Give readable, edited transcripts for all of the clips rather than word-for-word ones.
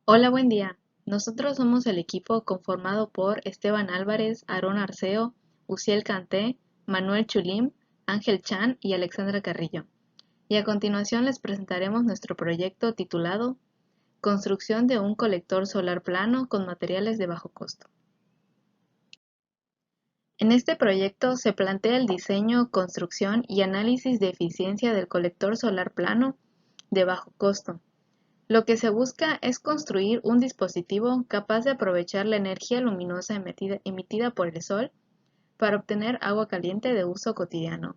Hola, buen día. Nosotros somos el equipo conformado por Esteban Álvarez, Aarón Arceo, Uciel Canté, Manuel Chulim, Ángel Chan y Alexandra Carrillo. Y a continuación les presentaremos nuestro proyecto titulado Construcción de un colector solar plano con materiales de bajo costo. En este proyecto se plantea el diseño, construcción y análisis de eficiencia del colector solar plano de bajo costo. Lo que se busca es construir un dispositivo capaz de aprovechar la energía luminosa emitida por el sol para obtener agua caliente de uso cotidiano.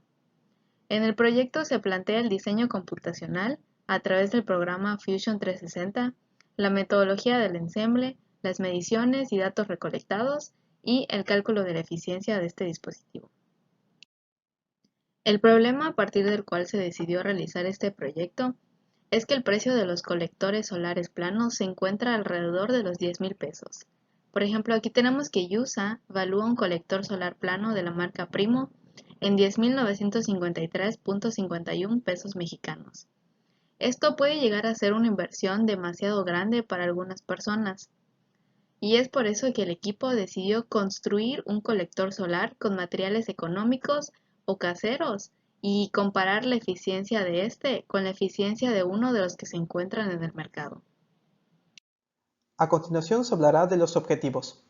En el proyecto se plantea el diseño computacional a través del programa Fusion 360, la metodología del ensemble, las mediciones y datos recolectados y el cálculo de la eficiencia de este dispositivo. El problema a partir del cual se decidió realizar este proyecto es que el precio de los colectores solares planos se encuentra alrededor de los 10,000 pesos. Por ejemplo, aquí tenemos que Yusa valúa un colector solar plano de la marca Primo en 10,953.51 pesos mexicanos. Esto puede llegar a ser una inversión demasiado grande para algunas personas, y es por eso que el equipo decidió construir un colector solar con materiales económicos o caseros y comparar la eficiencia de este con la eficiencia de uno de los que se encuentran en el mercado. A continuación se hablará de los objetivos.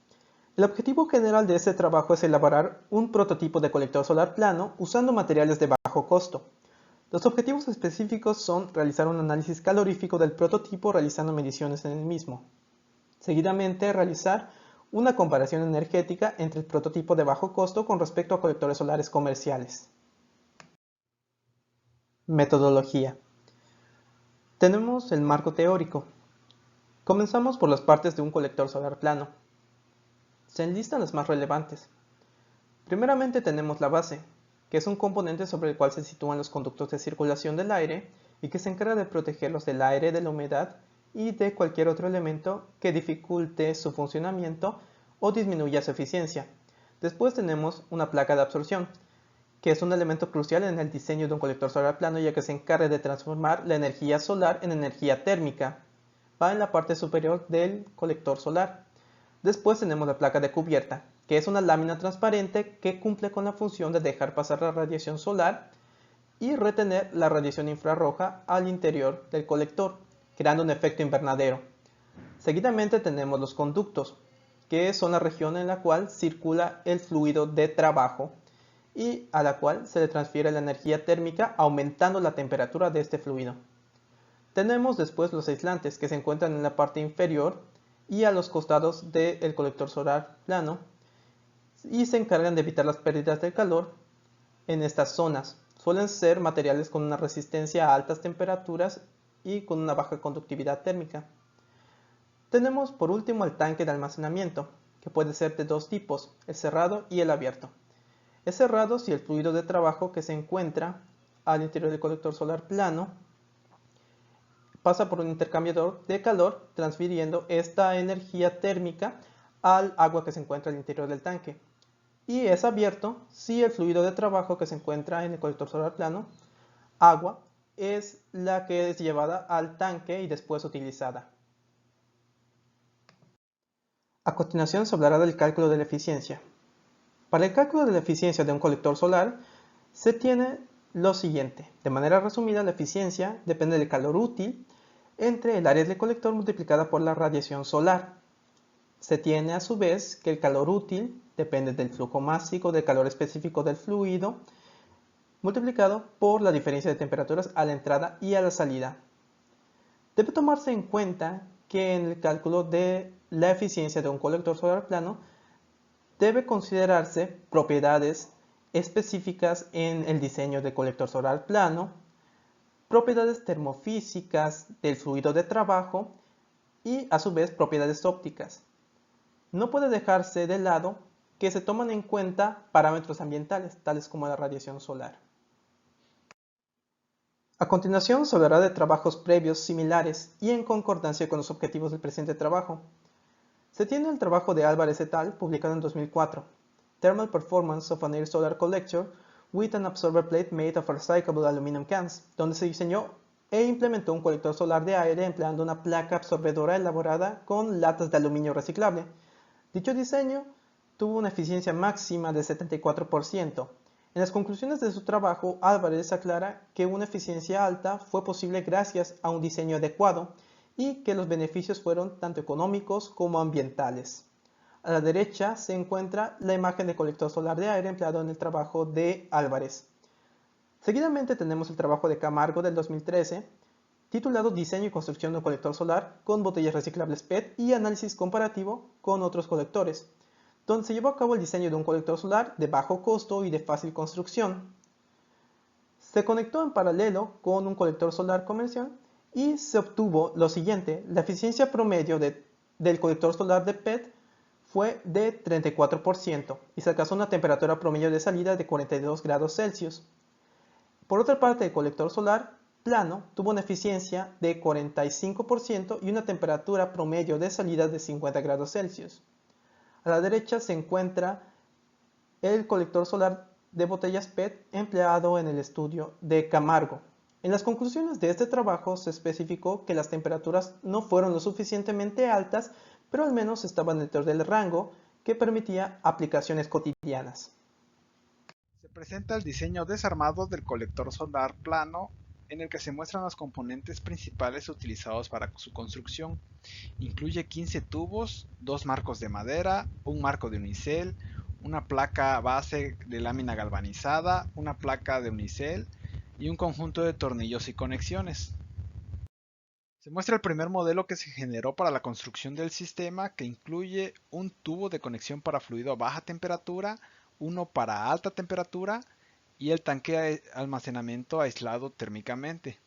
El objetivo general de este trabajo es elaborar un prototipo de colector solar plano usando materiales de bajo costo. Los objetivos específicos son realizar un análisis calorífico del prototipo realizando mediciones en el mismo. Seguidamente, realizar una comparación energética entre el prototipo de bajo costo con respecto a colectores solares comerciales. Metodología. Tenemos el marco teórico. Comenzamos por las partes de un colector solar plano. Se enlistan las más relevantes. Primeramente tenemos la base, que es un componente sobre el cual se sitúan los conductos de circulación del aire y que se encarga de protegerlos del aire, de la humedad y de cualquier otro elemento que dificulte su funcionamiento o disminuya su eficiencia. Después tenemos una placa de absorción, que es un elemento crucial en el diseño de un colector solar plano, ya que se encarga de transformar la energía solar en energía térmica. Va en la parte superior del colector solar. Después tenemos la placa de cubierta, que es una lámina transparente que cumple con la función de dejar pasar la radiación solar y retener la radiación infrarroja al interior del colector, creando un efecto invernadero. Seguidamente tenemos los conductos, que son la región en la cual circula el fluido de trabajo y a la cual se le transfiere la energía térmica aumentando la temperatura de este fluido. Tenemos después los aislantes que se encuentran en la parte inferior y a los costados del colector solar plano y se encargan de evitar las pérdidas de calor en estas zonas. Suelen ser materiales con una resistencia a altas temperaturas y con una baja conductividad térmica. Tenemos por último el tanque de almacenamiento, que puede ser de dos tipos, el cerrado y el abierto. Es cerrado si el fluido de trabajo que se encuentra al interior del colector solar plano pasa por un intercambiador de calor, transfiriendo esta energía térmica al agua que se encuentra al interior del tanque. Y es abierto si el fluido de trabajo que se encuentra en el colector solar plano, agua, es la que es llevada al tanque y después utilizada. A continuación se hablará del cálculo de la eficiencia. Para el cálculo de la eficiencia de un colector solar se tiene lo siguiente. De manera resumida, la eficiencia depende del calor útil entre el área del colector multiplicada por la radiación solar. Se tiene a su vez que el calor útil depende del flujo másico del calor específico del fluido multiplicado por la diferencia de temperaturas a la entrada y a la salida. Debe tomarse en cuenta que en el cálculo de la eficiencia de un colector solar plano debe considerarse propiedades específicas en el diseño del colector solar plano, propiedades termofísicas del fluido de trabajo y a su vez propiedades ópticas. No puede dejarse de lado que se toman en cuenta parámetros ambientales, tales como la radiación solar. A continuación se hablará de trabajos previos similares y en concordancia con los objetivos del presente trabajo. Se tiene el trabajo de Álvarez et al. Publicado en 2004, Thermal Performance of an Air Solar Collector with an Absorber Plate Made of Recyclable Aluminum Cans, donde se diseñó e implementó un colector solar de aire empleando una placa absorbedora elaborada con latas de aluminio reciclable. Dicho diseño tuvo una eficiencia máxima de 74%. En las conclusiones de su trabajo, Álvarez aclara que una eficiencia alta fue posible gracias a un diseño adecuado y que los beneficios fueron tanto económicos como ambientales. A la derecha se encuentra la imagen de colector solar de aire empleado en el trabajo de Álvarez. Seguidamente tenemos el trabajo de Camargo del 2013, titulado Diseño y construcción de un colector solar con botellas reciclables PET y análisis comparativo con otros colectores, donde se llevó a cabo el diseño de un colector solar de bajo costo y de fácil construcción. Se conectó en paralelo con un colector solar comercial y se obtuvo lo siguiente: la eficiencia promedio del colector solar de PET fue de 34% y se alcanzó una temperatura promedio de salida de 42 grados Celsius. Por otra parte, el colector solar plano tuvo una eficiencia de 45% y una temperatura promedio de salida de 50 grados Celsius. A la derecha se encuentra el colector solar de botellas PET empleado en el estudio de Camargo. En las conclusiones de este trabajo se especificó que las temperaturas no fueron lo suficientemente altas, pero al menos estaban dentro del rango que permitía aplicaciones cotidianas. Se presenta el diseño desarmado del colector solar plano, en el que se muestran los componentes principales utilizados para su construcción. Incluye 15 tubos, 2 marcos de madera, un marco de unicel, una placa base de lámina galvanizada, una placa de unicel y un conjunto de tornillos y conexiones. Se muestra el primer modelo que se generó para la construcción del sistema, que incluye un tubo de conexión para fluido a baja temperatura, uno para alta temperatura y el tanque de almacenamiento aislado térmicamente.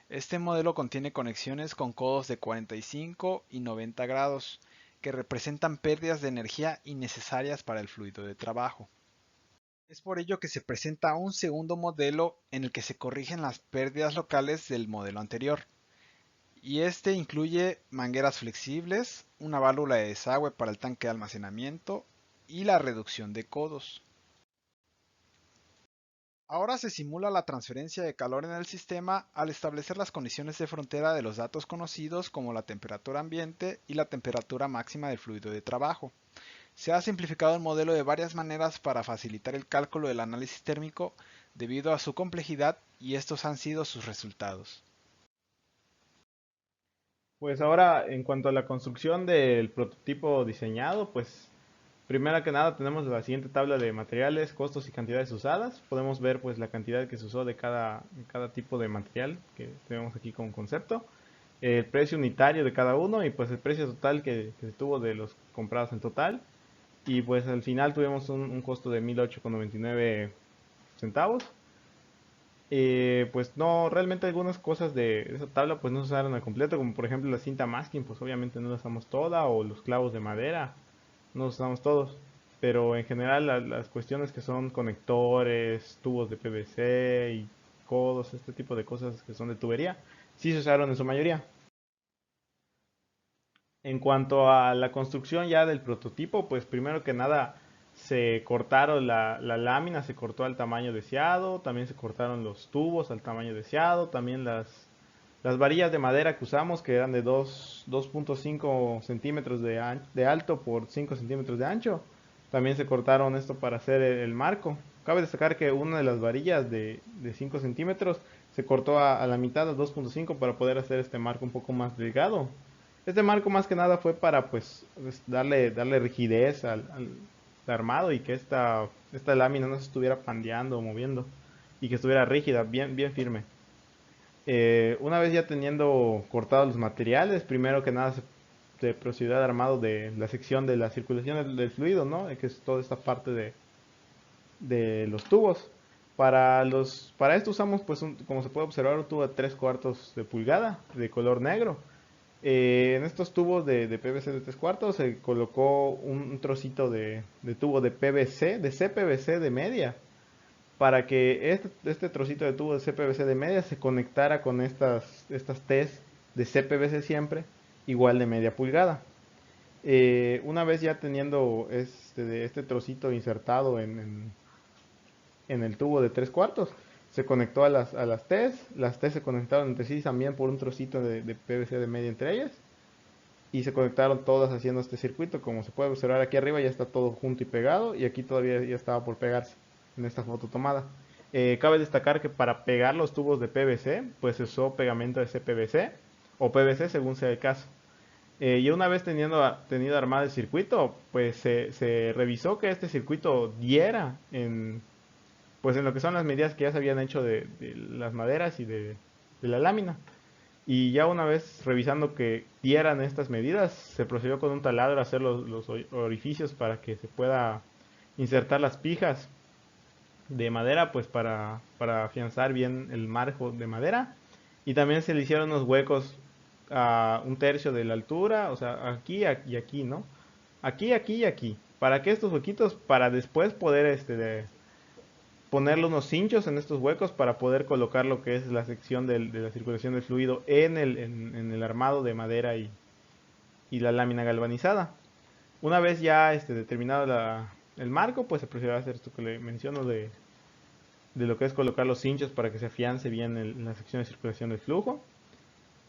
Este modelo contiene conexiones con codos de 45 y 90 grados, que representan pérdidas de energía innecesarias para el fluido de trabajo. Es por ello que se presenta un segundo modelo en el que se corrigen las pérdidas locales del modelo anterior. Y este incluye mangueras flexibles, una válvula de desagüe para el tanque de almacenamiento y la reducción de codos. Ahora se simula la transferencia de calor en el sistema al establecer las condiciones de frontera de los datos conocidos como la temperatura ambiente y la temperatura máxima del fluido de trabajo. Se ha simplificado el modelo de varias maneras para facilitar el cálculo del análisis térmico debido a su complejidad, y estos han sido sus resultados. Pues ahora, en cuanto a la construcción del prototipo diseñado, pues primero que nada tenemos la siguiente tabla de materiales, costos y cantidades usadas. Podemos ver pues la cantidad que se usó de cada tipo de material que tenemos aquí como concepto, el precio unitario de cada uno y pues el precio total que se tuvo de los comprados en total. Y pues al final tuvimos un costo de 1,0899 centavos. Pues no, realmente algunas cosas de esa tabla pues no se usaron al completo, como por ejemplo la cinta masking, pues obviamente no la usamos toda, o los clavos de madera, no los usamos todos. Pero en general las cuestiones que son conectores, tubos de PVC y codos, este tipo de cosas que son de tubería, sí se usaron en su mayoría. En cuanto a la construcción ya del prototipo, pues primero que nada se cortaron la lámina, se cortó al tamaño deseado, también se cortaron los tubos al tamaño deseado, también las varillas de madera que usamos, que eran de 2.5 centímetros de alto por 5 centímetros de ancho, también se cortaron esto para hacer el marco. Cabe destacar que una de las varillas de 5 centímetros se cortó a la mitad, a 2.5, para poder hacer este marco un poco más delgado. Este marco más que nada fue para pues darle rigidez al armado, y que esta lámina no se estuviera pandeando o moviendo, y que estuviera rígida, bien, bien firme. Una vez ya teniendo cortados los materiales, primero que nada se procedió al armado de la sección de la circulación del fluido, ¿no? Que es toda esta parte de los tubos. Para esto usamos, pues, como se puede observar, un tubo de 3/4 de pulgada de color negro. En estos tubos de PVC de 3/4 se colocó un trocito de tubo de PVC, de CPVC de media, para que este trocito de tubo de CPVC de media se conectara con estas T's de CPVC siempre, igual de media pulgada. Una vez ya teniendo este trocito insertado en el tubo de 3/4, se conectó a las T's se conectaron entre sí también por un trocito de PVC de media entre ellas, y se conectaron todas haciendo este circuito. Como se puede observar aquí arriba ya está todo junto y pegado, y aquí todavía ya estaba por pegarse en esta foto tomada. Cabe destacar que para pegar los tubos de PVC pues se usó pegamento de CPVC o PVC según sea el caso. Y una vez tenido armado el circuito, pues se revisó que este circuito diera pues en lo que son las medidas que ya se habían hecho de las maderas y de la lámina. Y ya una vez revisando que dieran estas medidas, se procedió con un taladro a hacer los orificios para que se pueda insertar las pijas de madera, pues para afianzar bien el marco de madera. Y también se le hicieron unos huecos a 1/3 de la altura, o sea, aquí y aquí, ¿no? Aquí y aquí. ¿Para qué estos huequitos? Para después poder ponerle unos cinchos en estos huecos para poder colocar lo que es la sección de la circulación del fluido en el armado de madera y la lámina galvanizada. Una vez ya determinado el marco, pues se procedió a hacer esto que le menciono de lo que es colocar los cinchos para que se afiance bien la sección de circulación del flujo.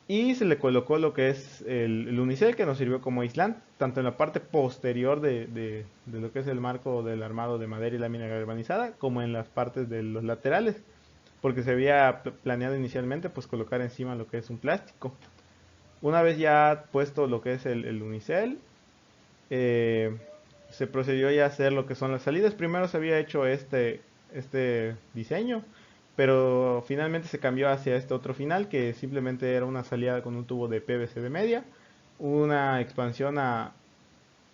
Y se le colocó lo que es el unicel, que nos sirvió como aislante, tanto en la parte posterior de lo que es el marco del armado de madera y lámina galvanizada, como en las partes de los laterales, porque se había planeado inicialmente pues colocar encima lo que es un plástico. Una vez ya puesto lo que es el unicel, se procedió ya a hacer lo que son las salidas. Primero se había hecho este diseño, pero finalmente se cambió hacia este otro final, que simplemente era una salida con un tubo de PVC de media, una expansión a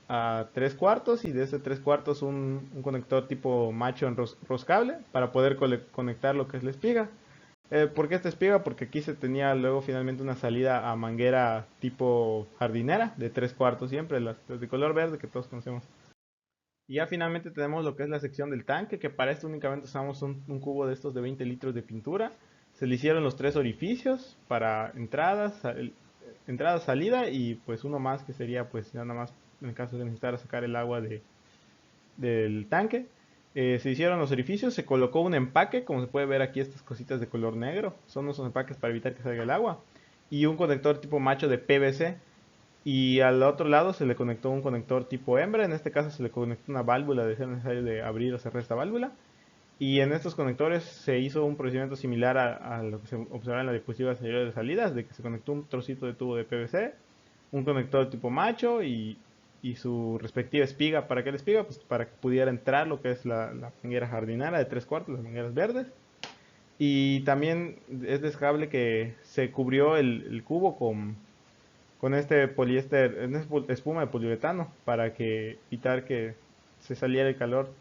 3/4 y de ese 3/4 un conector tipo macho enroscable para poder conectar lo que es la espiga. ¿Por qué esta espiga? Porque aquí se tenía luego finalmente una salida a manguera tipo jardinera de 3/4 siempre, las de color verde que todos conocemos. Y ya finalmente tenemos lo que es la sección del tanque, que para esto únicamente usamos un cubo de estos de 20 litros de pintura. Se le hicieron los 3 orificios para entradas, salida, y pues uno más que sería pues nada más en el caso de necesitar sacar el agua del tanque. Se hicieron los orificios, se colocó un empaque, como se puede ver aquí estas cositas de color negro, son esos empaques para evitar que salga el agua, y un conector tipo macho de PVC. Y al otro lado se le conectó un conector tipo hembra, en este caso se le conectó una válvula de ser necesario de abrir o cerrar esta válvula. Y en estos conectores se hizo un procedimiento similar a lo que se observa en la diapositiva anterior de salidas, de que se conectó un trocito de tubo de PVC, un conector tipo macho y su respectiva espiga. ¿Para qué la espiga? Pues para que pudiera entrar lo que es la manguera jardinera de 3/4, las mangueras verdes. Y también es destacable que se cubrió el cubo con este poliéster, espuma de poliuretano, para que evitar que se saliera el calor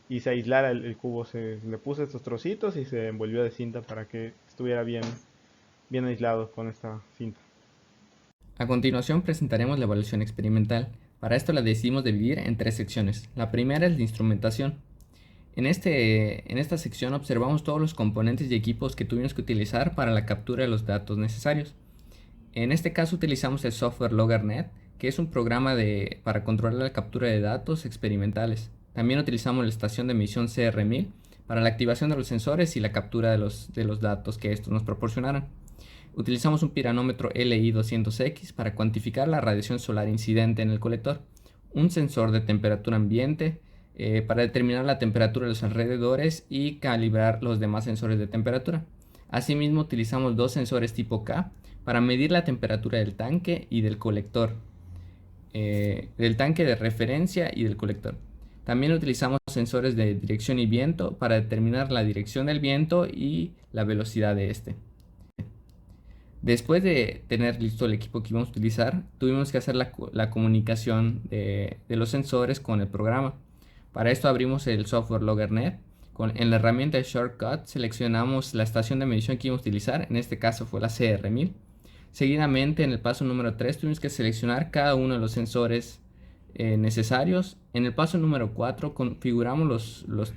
y se aislara el cubo. Se le puso estos trocitos y se envolvió de cinta para que estuviera bien aislado con esta cinta. A continuación presentaremos la evaluación experimental. Para esto la decidimos dividir en 3 secciones. La primera es la instrumentación. En esta sección observamos todos los componentes y equipos que tuvimos que utilizar para la captura de los datos necesarios. En este caso utilizamos el software LoggerNet, que es un programa para controlar la captura de datos experimentales. También utilizamos la estación de medición CR1000 para la activación de los sensores y la captura de los datos que estos nos proporcionaron. Utilizamos un piranómetro LI200X para cuantificar la radiación solar incidente en el colector, un sensor de temperatura ambiente para determinar la temperatura de los alrededores y calibrar los demás sensores de temperatura. Asimismo utilizamos 2 sensores tipo K para medir la temperatura del tanque y del colector, del tanque de referencia y del colector. También utilizamos sensores de dirección y viento para determinar la dirección del viento y la velocidad de este. Después de tener listo el equipo que íbamos a utilizar, tuvimos que hacer la comunicación de los sensores con el programa. Para esto abrimos el software LoggerNet. En la herramienta de Shortcut seleccionamos la estación de medición que íbamos a utilizar, en este caso fue la CR1000. Seguidamente, en el paso número 3, tuvimos que seleccionar cada uno de los sensores necesarios. En el paso número 4, configuramos los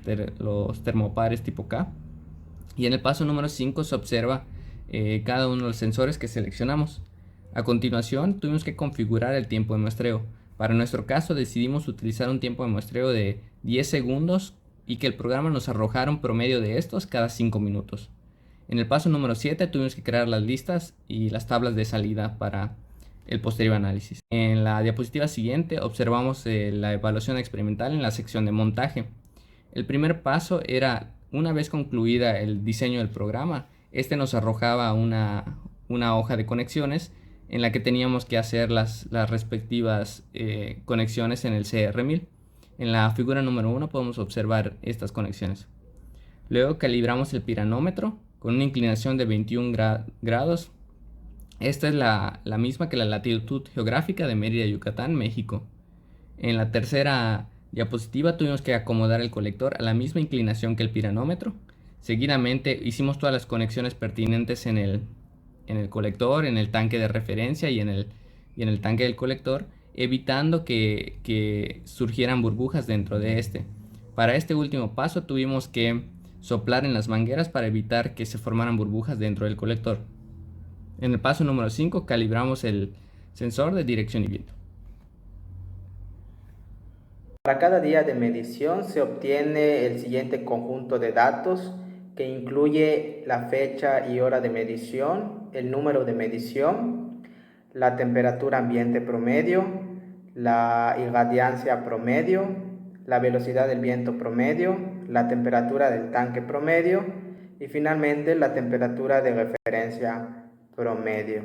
termopares tipo K. Y en el paso número 5 se observa cada uno de los sensores que seleccionamos. A continuación, tuvimos que configurar el tiempo de muestreo. Para nuestro caso, decidimos utilizar un tiempo de muestreo de 10 segundos y que el programa nos arrojara un promedio de estos cada 5 minutos. En el paso número 7 tuvimos que crear las listas y las tablas de salida para el posterior análisis. En la diapositiva siguiente observamos la evaluación experimental en la sección de montaje. El primer paso era, una vez concluida el diseño del programa, este nos arrojaba una hoja de conexiones en la que teníamos que hacer las respectivas conexiones en el CR1000. En la figura número 1 podemos observar estas conexiones. Luego calibramos el piranómetro con una inclinación de 21 grados. Esta es la misma que la latitud geográfica de Mérida, Yucatán, México. En la tercera diapositiva tuvimos que acomodar el colector a la misma inclinación que el piranómetro. Seguidamente hicimos todas las conexiones pertinentes en el colector, en el tanque de referencia y en el tanque del colector, evitando que surgieran burbujas dentro de este. Para este último paso tuvimos que soplar en las mangueras para evitar que se formaran burbujas dentro del colector. En el paso número 5 calibramos el sensor de dirección y viento. Para cada día de medición se obtiene el siguiente conjunto de datos que incluye la fecha y hora de medición, el número de medición, la temperatura ambiente promedio, la irradiancia promedio, la velocidad del viento promedio, la temperatura del tanque promedio y finalmente la temperatura de referencia promedio.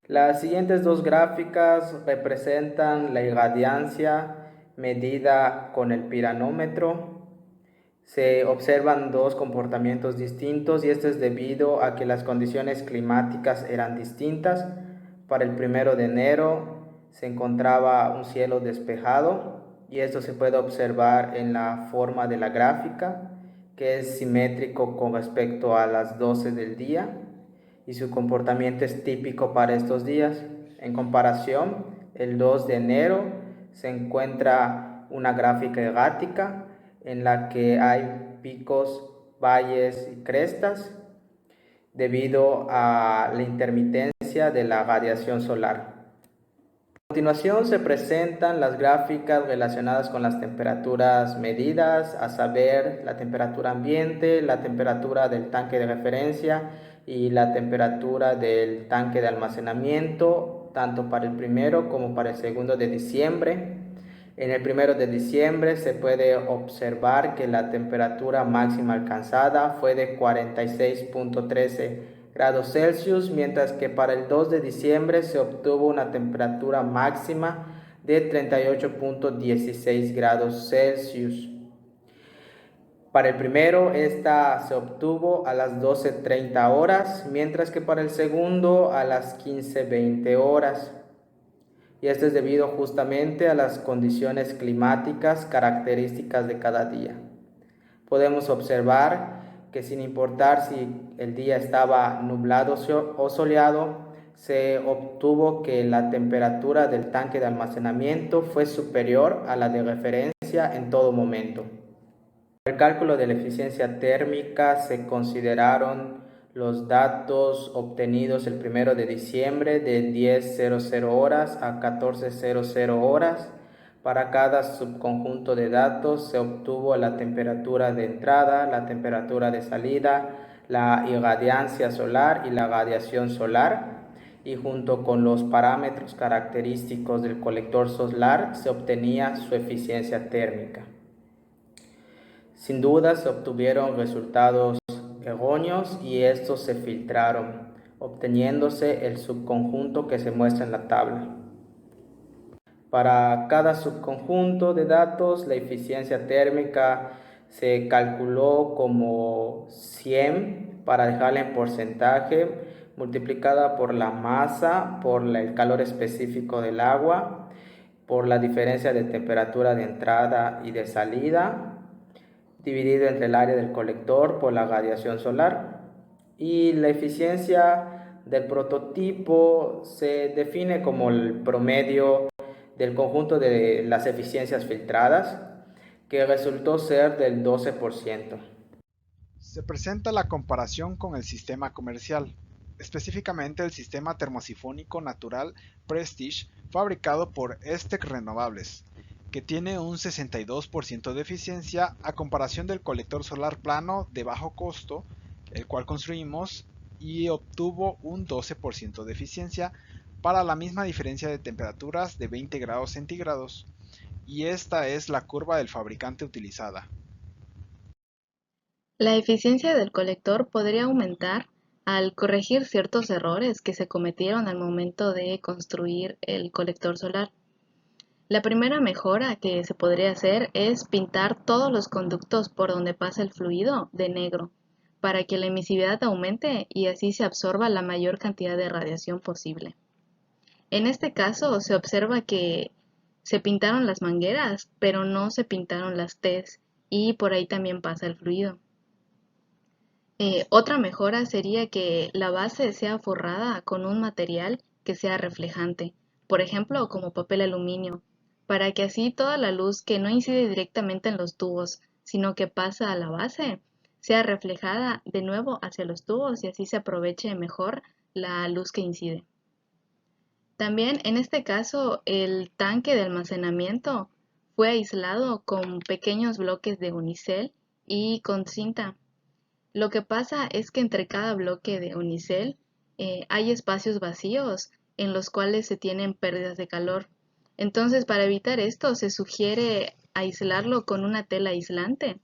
Las siguientes dos gráficas representan la irradiancia medida con el piranómetro. Se observan dos comportamientos distintos y esto es debido a que las condiciones climáticas eran distintas. Para el 1 de enero se encontraba un cielo despejado y esto se puede observar en la forma de la gráfica, que es simétrico con respecto a las 12 del día y su comportamiento es típico para estos días. En comparación, el 2 de enero se encuentra una gráfica errática en la que hay picos, valles y crestas debido a la intermitencia de la radiación solar. A continuación se presentan las gráficas relacionadas con las temperaturas medidas, a saber, la temperatura ambiente, la temperatura del tanque de referencia y la temperatura del tanque de almacenamiento, tanto para el 1 como para el 2 de diciembre. En el 1 de diciembre se puede observar que la temperatura máxima alcanzada fue de 46.13 grados Celsius, mientras que para el 2 de diciembre se obtuvo una temperatura máxima de 38.16 grados Celsius. Para el primero, esta se obtuvo a las 12:30 horas, mientras que para el segundo a las 15:20 horas. Y esto es debido justamente a las condiciones climáticas características de cada día. Podemos observar que sin importar si el día estaba nublado o soleado, se obtuvo que la temperatura del tanque de almacenamiento fue superior a la de referencia en todo momento. Para el cálculo de la eficiencia térmica se consideraron los datos obtenidos el 1 de diciembre de 10:00 horas a 14:00 horas. Para cada subconjunto de datos se obtuvo la temperatura de entrada, la temperatura de salida, la irradiancia solar y la radiación solar, y junto con los parámetros característicos del colector solar se obtenía su eficiencia térmica. Sin duda se obtuvieron resultados erróneos y estos se filtraron, obteniéndose el subconjunto que se muestra en la tabla. Para cada subconjunto de datos, la eficiencia térmica se calculó como 100 para dejarla en porcentaje, multiplicada por la masa, por el calor específico del agua, por la diferencia de temperatura de entrada y de salida, dividido entre el área del colector por la radiación solar. Y la eficiencia del prototipo se define como el promedio del conjunto de las eficiencias filtradas, que resultó ser del 12%. Se presenta la comparación con el sistema comercial, específicamente el sistema termosifónico natural Prestige fabricado por ESTEC Renovables. que tiene un 62% de eficiencia a comparación del colector solar plano de bajo costo, el cual construimos y obtuvo un 12% de eficiencia para la misma diferencia de temperaturas de 20 grados centígrados. Y esta es la curva del fabricante utilizada. La eficiencia del colector podría aumentar al corregir ciertos errores que se cometieron al momento de construir el colector solar. La primera mejora que se podría hacer es pintar todos los conductos por donde pasa el fluido de negro, para que la emisividad aumente y así se absorba la mayor cantidad de radiación posible. En este caso se observa que se pintaron las mangueras, pero no se pintaron las T's y por ahí también pasa el fluido. Otra mejora sería que la base sea forrada con un material que sea reflejante, por ejemplo como papel aluminio, para que así toda la luz que no incide directamente en los tubos, sino que pasa a la base, sea reflejada de nuevo hacia los tubos y así se aproveche mejor la luz que incide. También en este caso el tanque de almacenamiento fue aislado con pequeños bloques de unicel y con cinta. Lo que pasa es que entre cada bloque de unicel hay espacios vacíos en los cuales se tienen pérdidas de calor. Entonces, para evitar esto, se sugiere aislarlo con una tela aislante,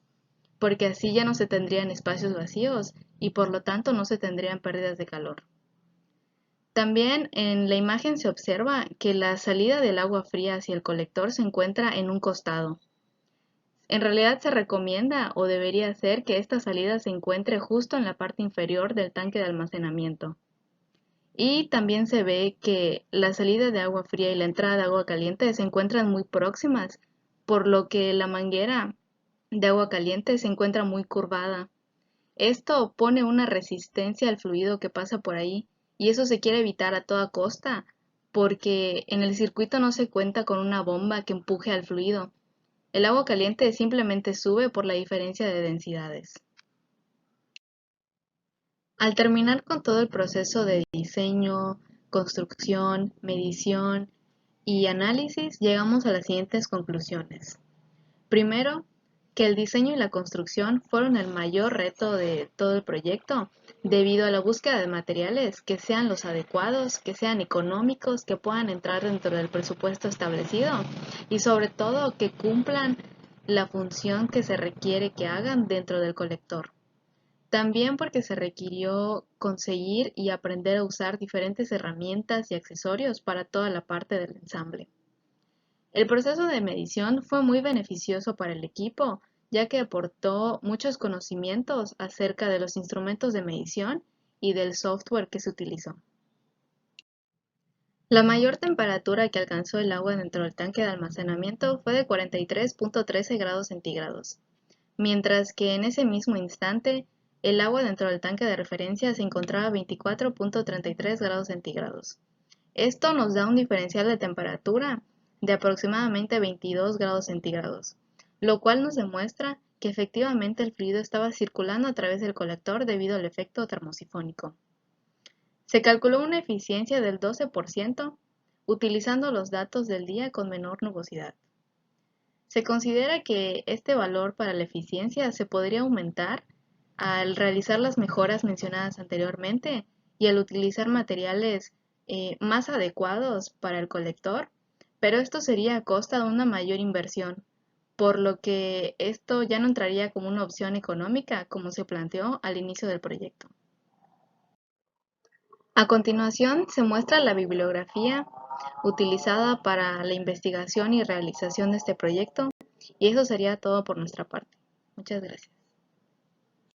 porque así ya no se tendrían espacios vacíos y por lo tanto no se tendrían pérdidas de calor. También en la imagen se observa que la salida del agua fría hacia el colector se encuentra en un costado. En realidad se recomienda o debería ser que esta salida se encuentre justo en la parte inferior del tanque de almacenamiento. Y también se ve que la salida de agua fría y la entrada de agua caliente se encuentran muy próximas, por lo que la manguera de agua caliente se encuentra muy curvada. Esto pone una resistencia al fluido que pasa por ahí y eso se quiere evitar a toda costa porque en el circuito no se cuenta con una bomba que empuje al fluido. El agua caliente simplemente sube por la diferencia de densidades. Al terminar con todo el proceso de diseño, construcción, medición y análisis, llegamos a las siguientes conclusiones. Primero, que el diseño y la construcción fueron el mayor reto de todo el proyecto, debido a la búsqueda de materiales que sean los adecuados, que sean económicos, que puedan entrar dentro del presupuesto establecido y sobre todo que cumplan la función que se requiere que hagan dentro del colector. También porque se requirió conseguir y aprender a usar diferentes herramientas y accesorios para toda la parte del ensamble. El proceso de medición fue muy beneficioso para el equipo, ya que aportó muchos conocimientos acerca de los instrumentos de medición y del software que se utilizó. La mayor temperatura que alcanzó el agua dentro del tanque de almacenamiento fue de 43.13 grados centígrados, mientras que en ese mismo instante el agua dentro del tanque de referencia se encontraba a 24.33 grados centígrados. Esto nos da un diferencial de temperatura de aproximadamente 22 grados centígrados, lo cual nos demuestra que efectivamente el fluido estaba circulando a través del colector debido al efecto termosifónico. Se calculó una eficiencia del 12% utilizando los datos del día con menor nubosidad. Se considera que este valor para la eficiencia se podría aumentar al realizar las mejoras mencionadas anteriormente y al utilizar materiales más adecuados para el colector, pero esto sería a costa de una mayor inversión, por lo que esto ya no entraría como una opción económica como se planteó al inicio del proyecto. A continuación se muestra la bibliografía utilizada para la investigación y realización de este proyecto y eso sería todo por nuestra parte. Muchas gracias.